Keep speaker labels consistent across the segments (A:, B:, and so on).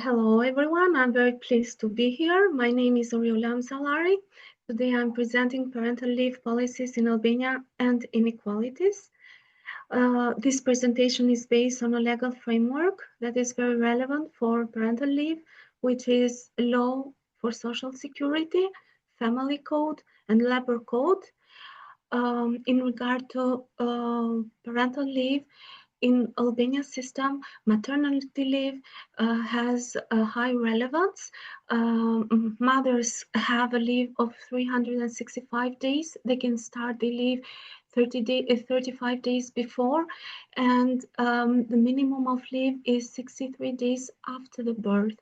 A: Hello everyone, I'm very pleased to be here. My name is Oriola Hamzallari. Today I'm presenting parental leave policies in Albania and inequalities. This presentation is based on a legal framework that is very relevant for parental leave, which is law for social security, family code, and labor code. In regard to parental leave, in Albania system, maternity leave has a high relevance. Mothers have a leave of 365 days. They can start the leave 35 days before, and the minimum of leave is 63 days after the birth.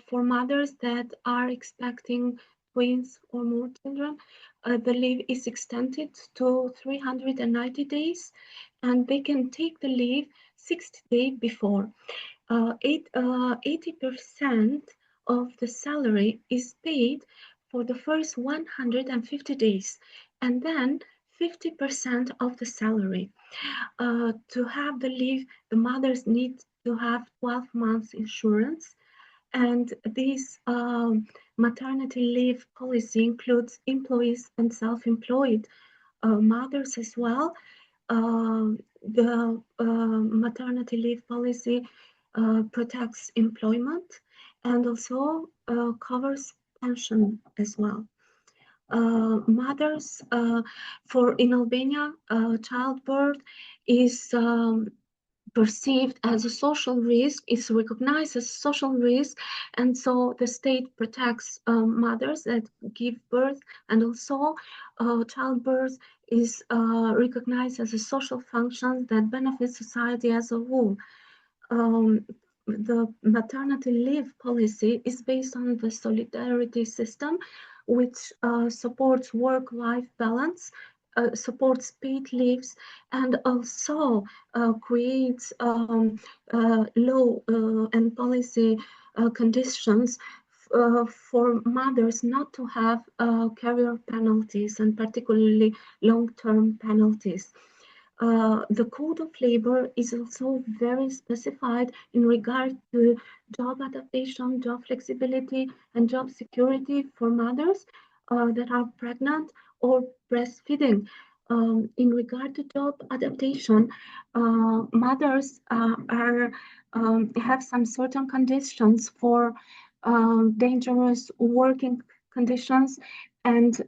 A: For mothers that are expecting twins or more children, the leave is extended to 390 days, and they can take the leave 60 days before. 80% of the salary is paid for the first 150 days, and then 50% of the salary. To have the leave, the mothers need to have 12 months insurance, and this maternity leave policy includes employees and self-employed mothers as well. The maternity leave policy protects employment and also covers pension as well. Mothers in Albania, childbirth is perceived as a social risk, is recognized as a social risk, and so the state protects mothers that give birth, and also childbirth is recognized as a social function that benefits society as a whole. The maternity leave policy is based on the solidarity system, which supports work-life balance, supports paid leaves, and also creates law and policy conditions for mothers not to have career penalties, and particularly long-term penalties. The Code of Labor is also very specified in regard to job adaptation, job flexibility, and job security for mothers that are pregnant or breastfeeding. In regard to job adaptation, mothers have some certain conditions for dangerous working conditions, and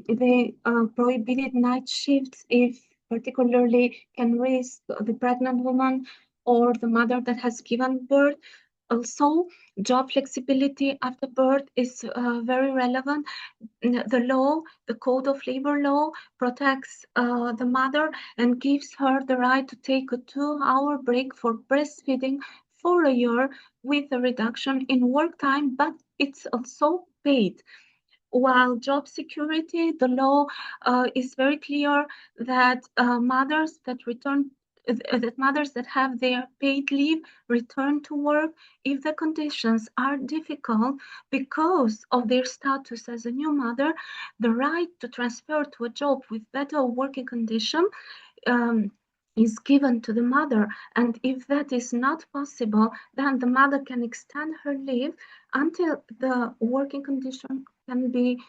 A: they prohibited night shifts if particularly can risk the pregnant woman or the mother that has given birth. Also, job flexibility after birth is very relevant. The law, the Code of Labor law, protects the mother and gives her the right to take a 2-hour break for breastfeeding for a year with a reduction in work time, but it's also paid. While job security, the law is very clear that mothers that have their paid leave return to work if the conditions are difficult because of their status as a new mother. The right to transfer to a job with better working condition is given to the mother, and if that is not possible, then the mother can extend her leave until the working condition can be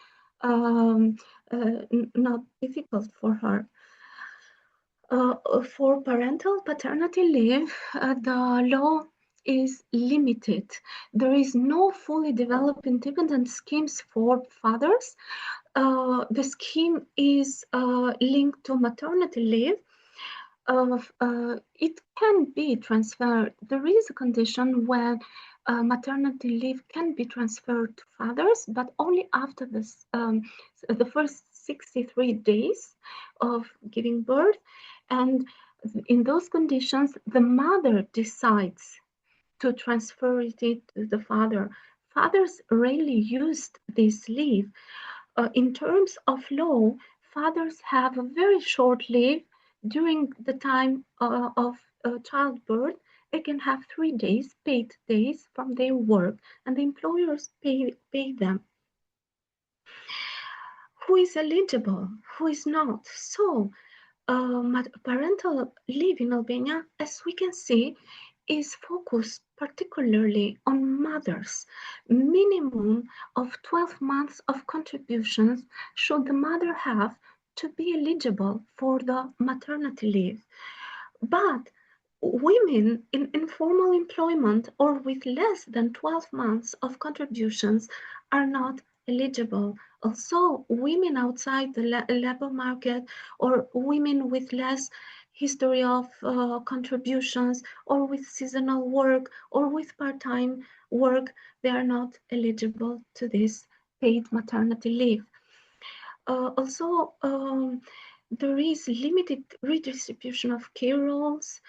A: not difficult for her. For parental paternity leave, the law is limited. There is no fully developed independent schemes for fathers. The scheme is linked to maternity leave. It can be transferred. There is a condition when maternity leave can be transferred to fathers, but only after this, the first 63 days of giving birth. And in those conditions, the mother decides to transfer it to the father. Fathers rarely used this leave. In terms of law, fathers have a very short leave during the time of childbirth. They can have 3 days, paid days from their work, and the employers pay them. Who is eligible? Who is not? So, parental leave in Albania, as we can see, is focused particularly on mothers. Minimum of 12 months of contributions should the mother have to be eligible for the maternity leave. But women in informal employment or with less than 12 months of contributions are not eligible. Also, women outside the labor market or women with less history of contributions or with seasonal work or with part-time work, they are not eligible to this paid maternity leave. Also, there is limited redistribution of care roles,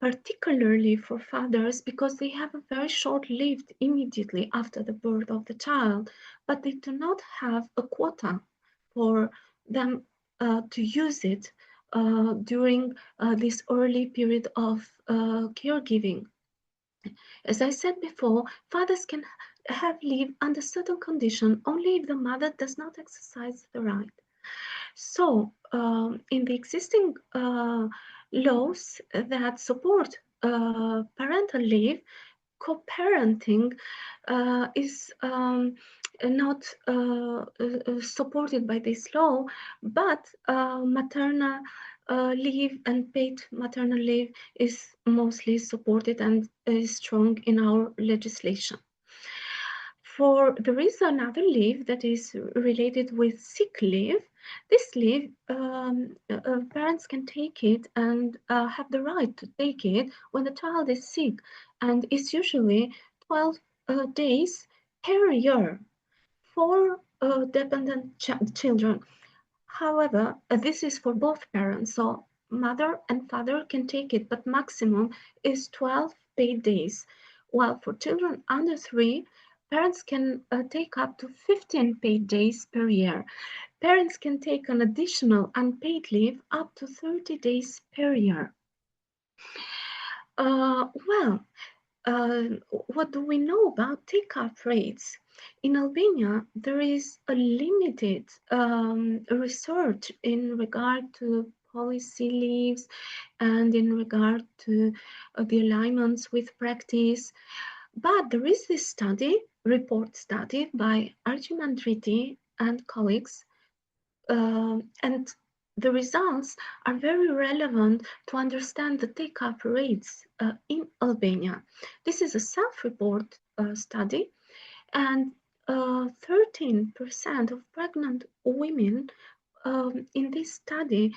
A: particularly for fathers, because they have a very short lived immediately after the birth of the child, but they do not have a quota for them to use it during this early period of caregiving. As I said before, fathers can have leave under certain conditions only if the mother does not exercise the right. So, in the existing laws that support parental leave, co-parenting is not supported by this law, but maternal leave and paid maternal leave is mostly supported and is strong in our legislation. There is another leave that is related with sick leave. This leave, parents can take it and have the right to take it when the child is sick, and it's usually 12 days per year for dependent children. However, this is for both parents, so mother and father can take it, but maximum is 12 paid days. While for children under 3, parents can take up to 15 paid days per year. Parents can take an additional unpaid leave up to 30 days per year. Well, what do we know about take-up rates? In Albania, there is a limited research in regard to policy leaves and in regard to the alignments with practice. But there is this report study by Archimandriti and colleagues, and the results are very relevant to understand the take-up rates in Albania. This is a self-report study, and 13% of pregnant women in this study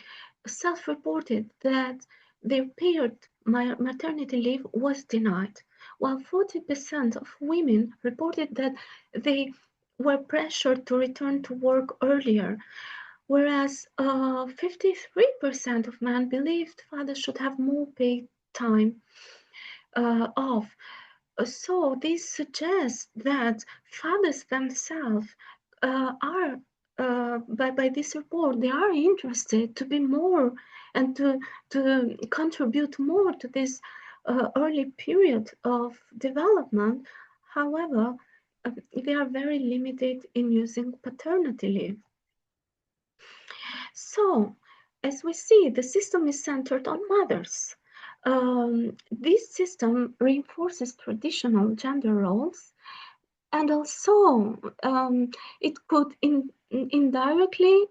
A: self-reported that their paid maternity leave was denied, while 40% of women reported that they were pressured to return to work earlier, whereas 53% of men believed fathers should have more paid time off. So this suggests that fathers themselves are, by this report, they are interested to be more and to contribute more to this early period of development. However, they are very limited in using paternity leave. So, as we see, the system is centered on mothers. This system reinforces traditional gender roles, and also it could indirectly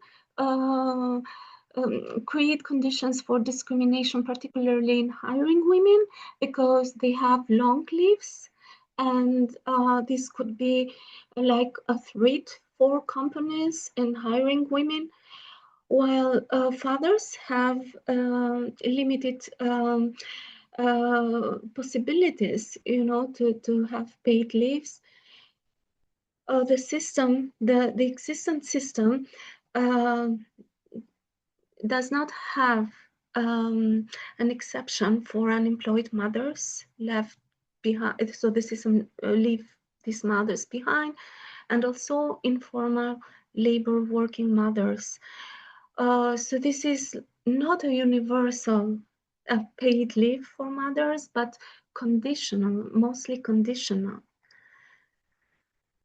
A: create conditions for discrimination, particularly in hiring women, because they have long leaves, and this could be like a threat for companies in hiring women, while fathers have limited possibilities, to have paid leaves. The existing system does not have an exception for unemployed mothers left behind. So the system leave these mothers behind, and also informal labor working mothers. So this is not a universal paid leave for mothers, but conditional, mostly conditional.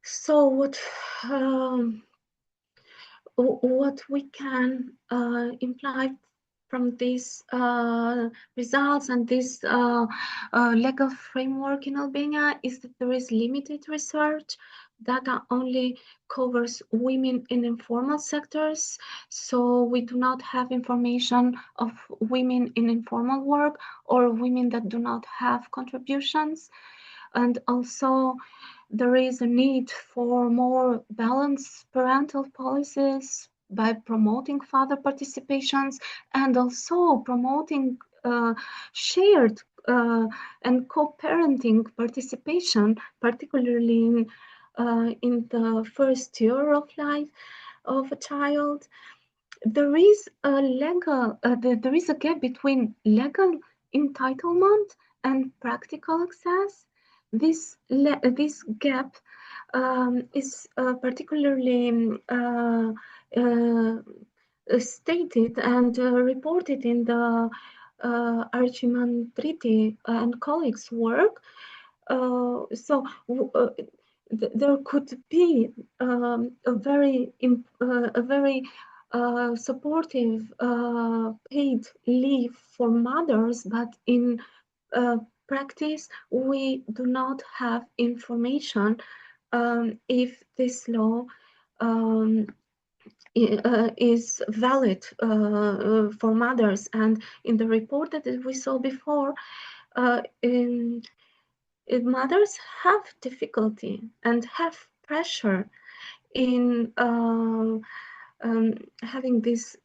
A: So what we can imply from these results and this legal framework in Albania is that there is limited research. Data only covers women in informal sectors, so we do not have information of women in informal work or women that do not have contributions. And also, there is a need for more balanced parental policies by promoting father participations and also promoting shared and co-parenting participation, particularly in the first year of life of a child. There is a gap between legal entitlement and practical access. This gap is particularly stated and reported in the Archimandriti and colleagues' work. There could be a very supportive paid leave for mothers, but in practice, we do not have information if this law is valid for mothers. And in the report that we saw before, mothers have difficulty and have pressure in having this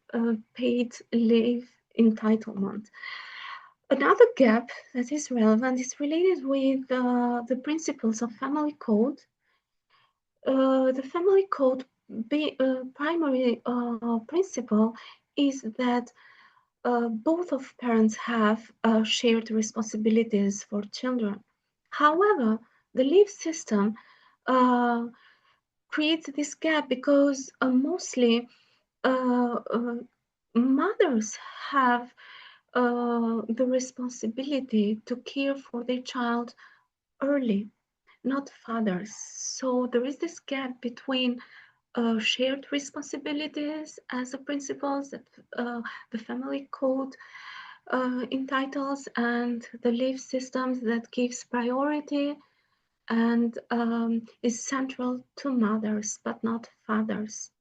A: paid leave entitlement. Another gap that is relevant is related with the principles of family code. The family code primary principle is that both of parents have shared responsibilities for children. However, the leave system uh, creates this gap because mostly mothers have the responsibility to care for their child early, not fathers. So there is this gap between shared responsibilities as a principles that the family code entitles and the leave systems that gives priority and is central to mothers but not fathers.